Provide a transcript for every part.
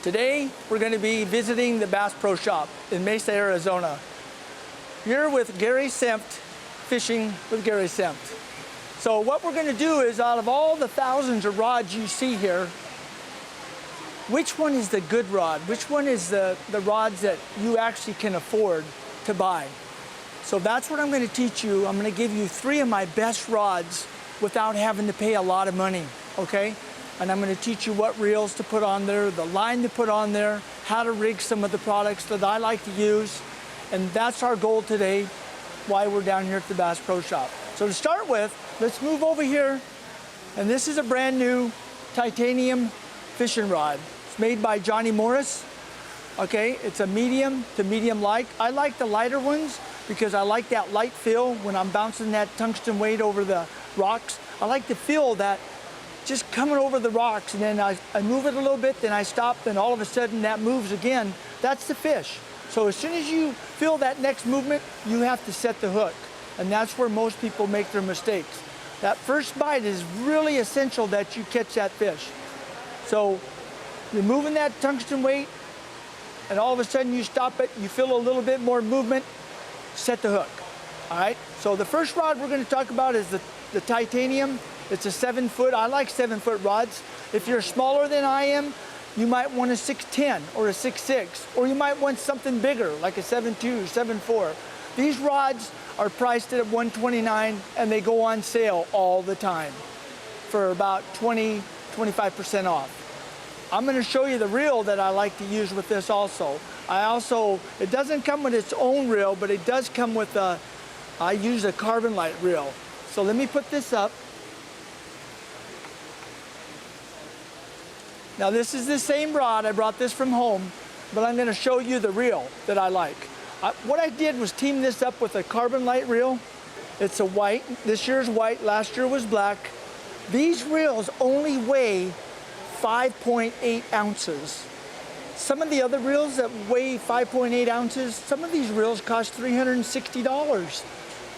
Today, we're going to be visiting the Bass Pro Shop in Mesa, Arizona. Here with Gary Senft, fishing with Gary Senft. So what we're going to do is, out of all the thousands of rods you see here, which one is the good rod? Which one is the rods that you actually can afford to buy? So that's what I'm going to teach you. I'm going to give you 3 of my best rods without having to pay a lot of money, okay? And I'm going to teach you what reels to put on there, the line to put on there, how to rig some of the products that I like to use. And that's our goal today, why we're down here at the Bass Pro Shop. So to start with, let's move over here. And this is a brand new titanium fishing rod. It's made by Johnny Morris. Okay, it's a medium to medium light. I like the lighter ones because I like that light feel when I'm bouncing that tungsten weight over the rocks. I like to feel that just coming over the rocks, and then I move it a little bit, then I stop, then all of a sudden that moves again. That's the fish. So as soon as you feel that next movement, you have to set the hook. And that's where most people make their mistakes. That first bite is really essential that you catch that fish. So you're moving that tungsten weight, and all of a sudden you stop it, you feel a little bit more movement, set the hook. All right, so the first rod we're going to talk about is the titanium. It's a 7-foot. I like 7-foot rods. If you're smaller than I am, you might want a 6'10" or a 6'6", or you might want something bigger, like a 7'2", 7'4". These rods are priced at $129, and they go on sale all the time for about 20–25% off. I'm going to show you the reel that I like to use with this also. It doesn't come with its own reel, but it does come with I use a carbon light reel. So let me put this up. Now this is the same rod, I brought this from home, but I'm going to show you the reel that I like. What I did was team this up with a carbon light reel. It's a white, this year's white, last year was black. These reels only weigh 5.8 ounces. Some of the other reels that weigh 5.8 ounces, some of these reels cost $360.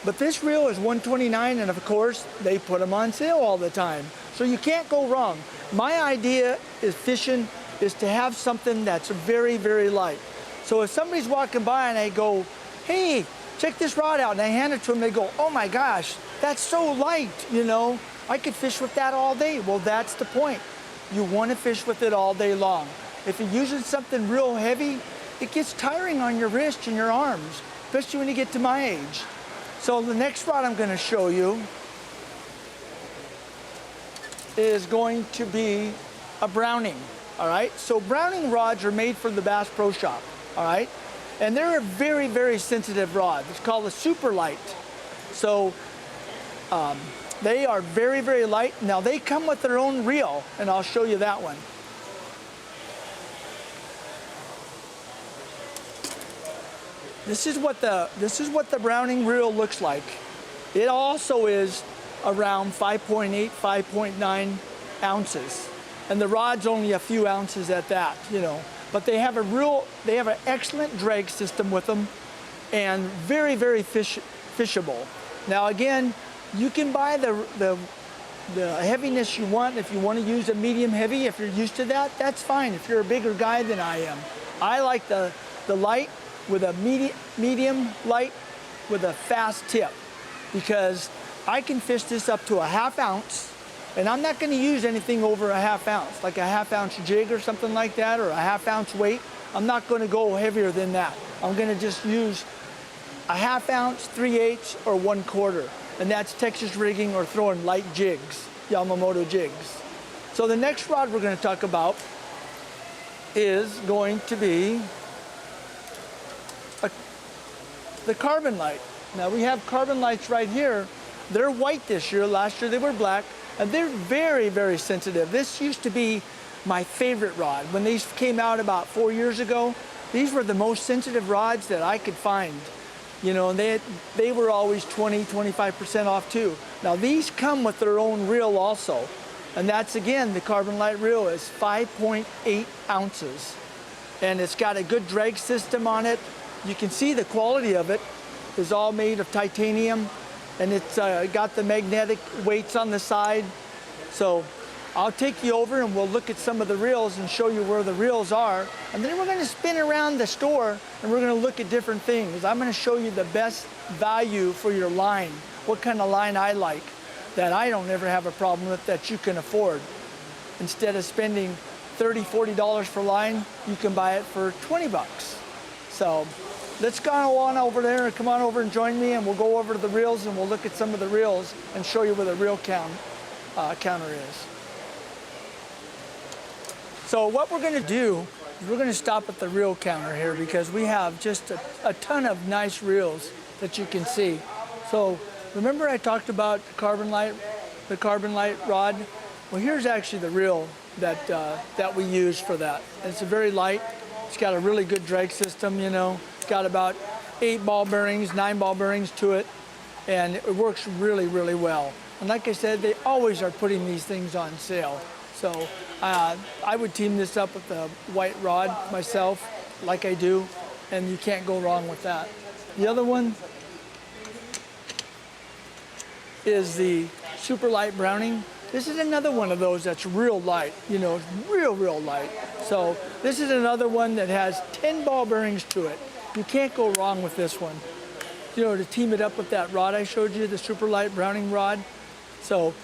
But this reel is $129, and of course, they put them on sale all the time. So you can't go wrong. My idea is fishing is to have something that's very, very light. So if somebody's walking by and they go, hey, check this rod out, and I hand it to them, they go, oh my gosh, that's so light, you know, I could fish with that all day. Well, that's the point. You want to fish with it all day long. If you're using something real heavy, it gets tiring on your wrist and your arms, especially when you get to my age. So the next rod I'm going to show you is going to be a Browning, all right? So Browning rods are made for the Bass Pro Shop, all right? And they're a very, very sensitive rod. It's called a super light. So they are very, very light. Now they come with their own reel, and I'll show you that one. This is what the Browning reel looks like. It also is around 5.8, 5.9 ounces. And the rod's only a few ounces at that, you know. But they have an excellent drag system with them, and very, very fishable. Now again, you can buy the heaviness you want. If you want to use a medium heavy, if you're used to that, that's fine. If you're a bigger guy than I am. I like the light with a medium light with a fast tip, because I can fish this up to a ½ ounce, and I'm not going to use anything over a ½ ounce, like a ½ ounce jig or something like that, or a ½ ounce weight. I'm not going to go heavier than that. I'm going to just use a ½ ounce, 3/8, or 1/4, and that's Texas rigging or throwing light jigs, Yamamoto jigs. So the next rod we're going to talk about is going to be the carbon light. Now we have carbon lights right here. They're white this year. Last year they were black, and they're very, very sensitive. This used to be my favorite rod. When these came out about 4 years ago, these were the most sensitive rods that I could find. You know, and they were always 20–25% off too. Now these come with their own reel also, and that's, again, the carbon light reel is 5.8 ounces. And it's got a good drag system on it. You can see the quality of it is all made of titanium, and it's got the magnetic weights on the side. So I'll take you over and we'll look at some of the reels and show you where the reels are. And then we're gonna spin around the store and we're gonna look at different things. I'm gonna show you the best value for your line, what kind of line I like, that I don't ever have a problem with, that you can afford. Instead of spending $30, $40 for line, you can buy it for 20 bucks. So let's go on over there and come on over and join me, and we'll go over to the reels and we'll look at some of the reels and show you where the reel counter is. So what we're gonna do is we're gonna stop at the reel counter here because we have just a ton of nice reels that you can see. So remember I talked about the carbon light rod? Well, here's actually the reel that we use for that. It's a very light. It's got a really good drag system, you know. It's got about 8 ball bearings, 9 ball bearings to it, and it works really, really well. And like I said, they always are putting these things on sale. So I would team this up with the white rod myself, like I do, and you can't go wrong with that. The other one is the super light Browning. This is another one of those that's real light, you know, real light. So this is another one that has 10 ball bearings to it. You can't go wrong with this one. You know, to team it up with that rod I showed you, the super light Browning rod. So,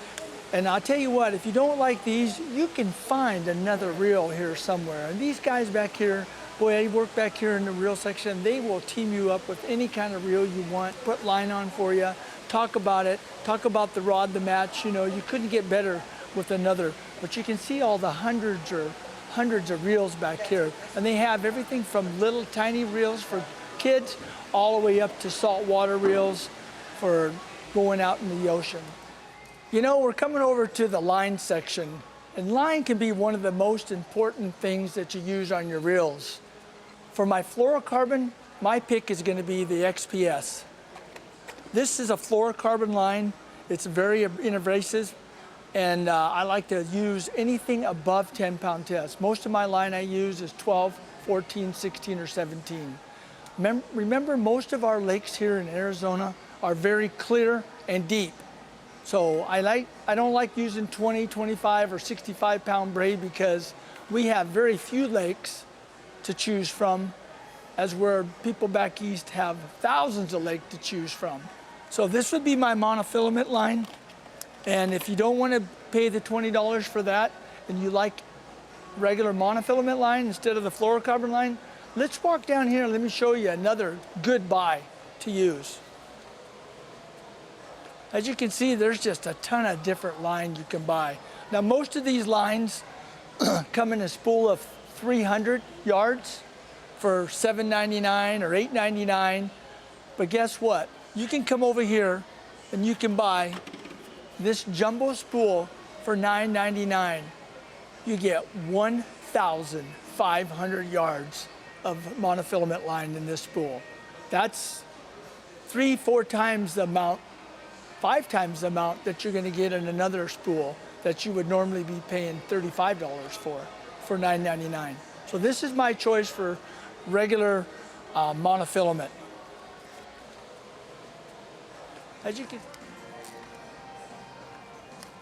and I'll tell you what, if you don't like these, you can find another reel here somewhere. And these guys back here, boy, they work back here in the reel section. They will team you up with any kind of reel you want, put line on for you, talk about it, talk about the rod, the match. You know, you couldn't get better with another. But you can see all the hundreds of reels back here. And they have everything from little tiny reels for kids all the way up to saltwater reels for going out in the ocean. You know, we're coming over to the line section, and line can be one of the most important things that you use on your reels. For my fluorocarbon, my pick is going to be the XPS. This is a fluorocarbon line. It's very inabrasive, and I like to use anything above 10-pound test. Most of my line I use is 12, 14, 16, or 17. Remember, most of our lakes here in Arizona are very clear and deep. So I don't like using 20, 25, or 65-pound braid because we have very few lakes to choose from, as where people back east have thousands of lakes to choose from. So this would be my monofilament line. And if you don't want to pay the $20 for that and you like regular monofilament line instead of the fluorocarbon line, let's walk down here and let me show you another good buy to use. As you can see, there's just a ton of different lines you can buy. Now, most of these lines come in a spool of 300 yards for $7.99 or $8.99. But guess what? You can come over here and you can buy this jumbo spool for $9.99. You get 1,500 yards of monofilament line in this spool. That's 3-4 times the amount, 5 times the amount that you're going to get in another spool that you would normally be paying $35 for $9.99. So this is my choice for regular monofilament. As you can,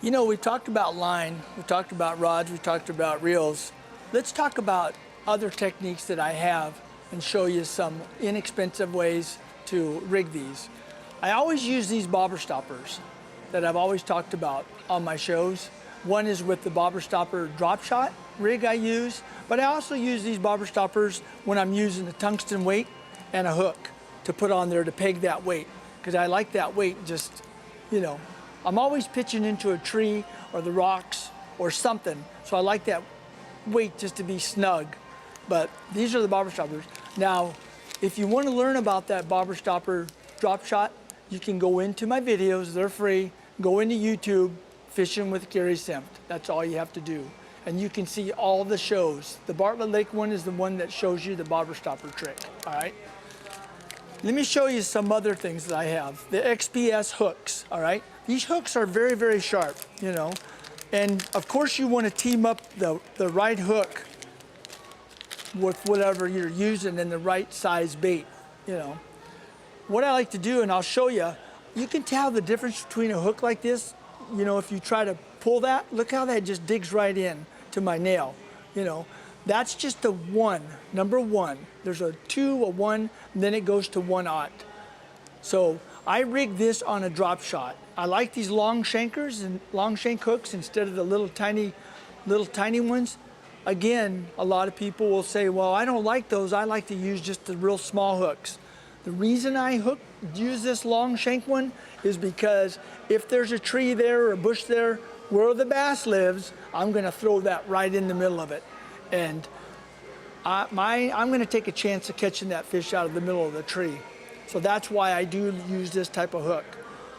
you know, we talked about line, we talked about rods, we talked about reels. Let's talk about other techniques that I have and show you some inexpensive ways to rig these. I always use these bobber stoppers that I've always talked about on my shows. One is with the bobber stopper drop shot rig I use, but I also use these bobber stoppers when I'm using a tungsten weight and a hook to put on there to peg that weight, because I like that weight just, you know, I'm always pitching into a tree or the rocks or something, so I like that weight just to be snug. But these are the bobber stoppers. Now, if you want to learn about that bobber stopper drop shot, you can go into my videos, they're free. Go into YouTube, Fishing with Gary Senft. That's all you have to do. And you can see all the shows. The Bartlett Lake one is the one that shows you the bobber stopper trick, all right? Let me show you some other things that I have. The XPS hooks, all right? These hooks are very, very sharp, you know? And of course you want to team up the right hook with whatever you're using and the right size bait, you know? What I like to do, and I'll show you, you can tell the difference between a hook like this, you know, if you try to pull that, look how that just digs right in to my nail. You know, that's just a 1, number 1. There's a 2, a 1, and then it goes to 1/0. So I rig this on a drop shot. I like these long shankers and long shank hooks instead of the little tiny ones. Again, a lot of people will say, well, I don't like those. I like to use just the real small hooks. The reason I use this long shank one is because if there's a tree there or a bush there where the bass lives, I'm gonna throw that right in the middle of it. And I'm gonna take a chance of catching that fish out of the middle of the tree. So that's why I do use this type of hook.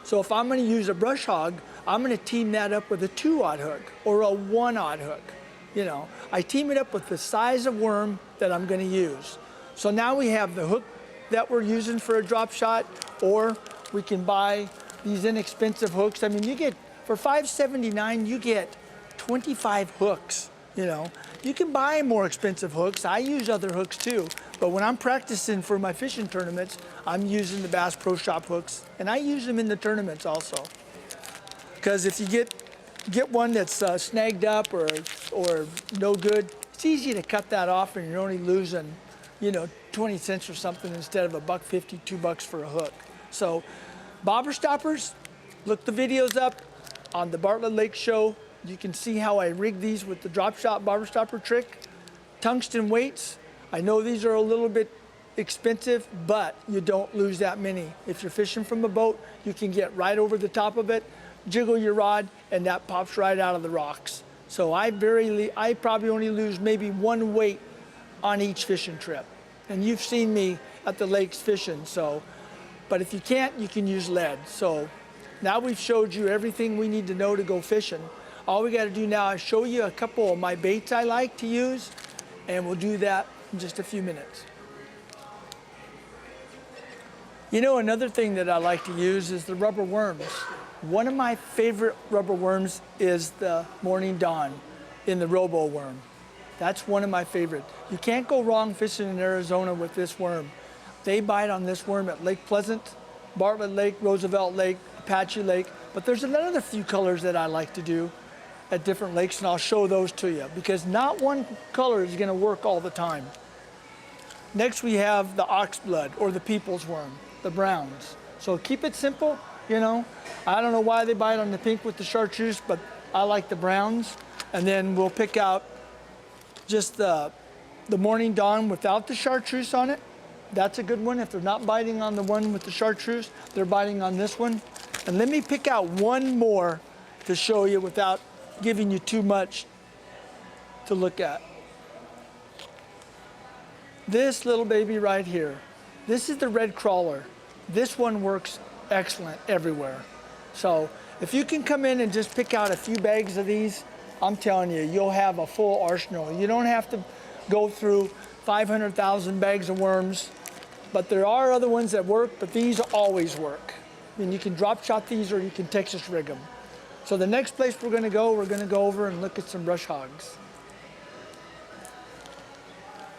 So if I'm gonna use a brush hog, I'm gonna team that up with a 2/0 hook or a 1/0 hook. You know, I team it up with the size of worm that I'm gonna use. So now we have the hook that we're using for a drop shot, or we can buy these inexpensive hooks. I mean, you get, for $5.79, you get 25 hooks, you know. You can buy more expensive hooks. I use other hooks too, but when I'm practicing for my fishing tournaments, I'm using the Bass Pro Shop hooks, and I use them in the tournaments also. Because if you get one that's snagged up or no good, it's easy to cut that off and you're only losing, you know, 20 cents or something instead of $1.50, $2 for a hook. So bobber stoppers, look the videos up on the Bartlett Lake Show. You can see how I rig these with the drop shot bobber stopper trick. Tungsten weights, I know these are a little bit expensive, but you don't lose that many. If you're fishing from a boat, you can get right over the top of it, jiggle your rod, and that pops right out of the rocks. So I probably only lose maybe 1 weight on each fishing trip. And you've seen me at the lakes fishing, so, but if you can't, you can use lead. So now we've showed you everything we need to know to go fishing. All we gotta do now is show you a couple of my baits I like to use, and we'll do that in just a few minutes. You know, another thing that I like to use is the rubber worms. One of my favorite rubber worms is the Morning Dawn in the Robo worm. That's one of my favorite. You can't go wrong fishing in Arizona with this worm. They bite on this worm at Lake Pleasant, Bartlett Lake, Roosevelt Lake, Apache Lake, but there's another few colors that I like to do at different lakes, and I'll show those to you because not one color is gonna work all the time. Next we have the oxblood or the people's worm, the browns. So keep it simple, you know. I don't know why they bite on the pink with the chartreuse, but I like the browns. And then we'll pick out just the Morning Dawn without the chartreuse on it. That's a good one. If they're not biting on the one with the chartreuse, they're biting on this one. And let me pick out one more to show you without giving you too much to look at. This little baby right here. This is the red crawler. This one works excellent everywhere. So if you can come in and just pick out a few bags of these, I'm telling you, you'll have a full arsenal. You don't have to go through 500,000 bags of worms, but there are other ones that work, but these always work. I mean, you can drop shot these or you can Texas rig them. So the next place we're gonna go over and look at some brush hogs.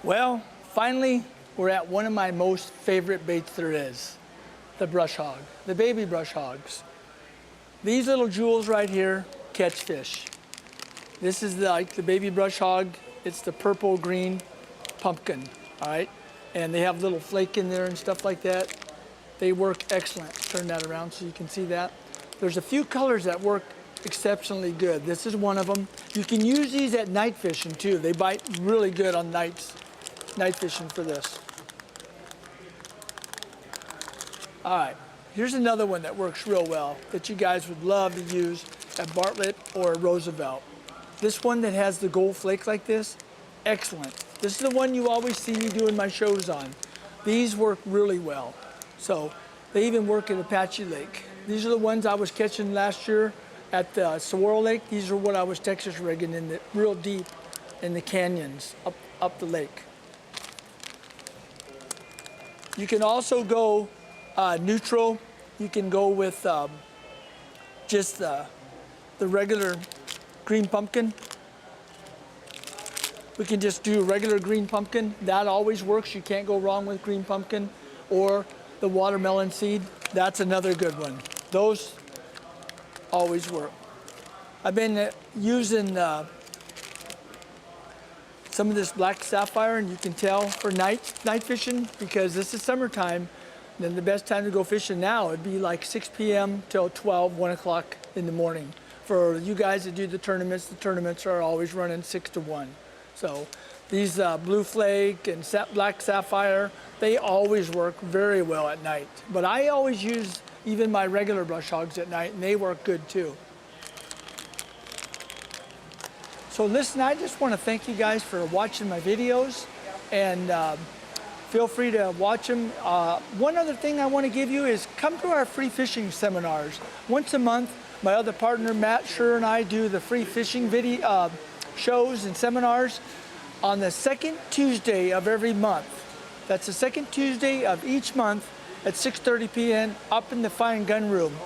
Well, finally, we're at one of my most favorite baits there is, the brush hog, the baby brush hogs. These little jewels right here catch fish. This is like the baby brush hog. It's the purple green pumpkin, all right? And they have little flake in there and stuff like that. They work excellent. Turn that around so you can see that. There's a few colors that work exceptionally good. This is one of them. You can use these at night fishing too. They bite really good on night fishing for this. All right, here's another one that works real well that you guys would love to use at Bartlett or Roosevelt. This one that has the gold flake like this, excellent. This is the one you always see me doing my shows on. These work really well. So they even work at Apache Lake. These are the ones I was catching last year at the Saguaro Lake. These are what I was Texas rigging in the real deep in the canyons up the lake. You can also go neutral. You can go with just the regular green pumpkin. We can just do regular green pumpkin. That always works. You can't go wrong with green pumpkin. Or the watermelon seed. That's another good one. Those always work. I've been using some of this black sapphire, and you can tell for night fishing, because this is summertime. Then the best time to go fishing now would be like 6 p.m. till 12, 1 o'clock in the morning. For you guys that do the tournaments are always running 6 to 1. So these blue flake and black sapphire, they always work very well at night. But I always use even my regular brush hogs at night, and they work good too. So listen, I just want to thank you guys for watching my videos, and feel free to watch them. One other thing I want to give you is come to our free fishing seminars. Once a month, my other partner, Matt Schur, and I do the free fishing video shows and seminars on the second Tuesday of every month. That's the second Tuesday of each month at 6:30 p.m. up in the Fine Gun Room.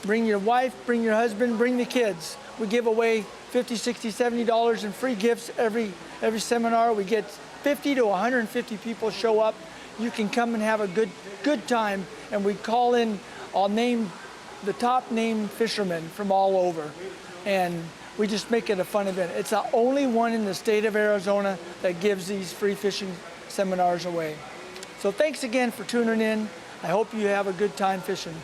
Bring your wife, bring your husband, bring the kids. We give away $50, $60, $70 in free gifts every seminar. We get 50 to 150 people show up. You can come and have a good time, and we call in, I'll name the top named fishermen from all over, and we just make it a fun event. It's the only one in the state of Arizona that gives these free fishing seminars away. So thanks again for tuning in. I hope you have a good time fishing.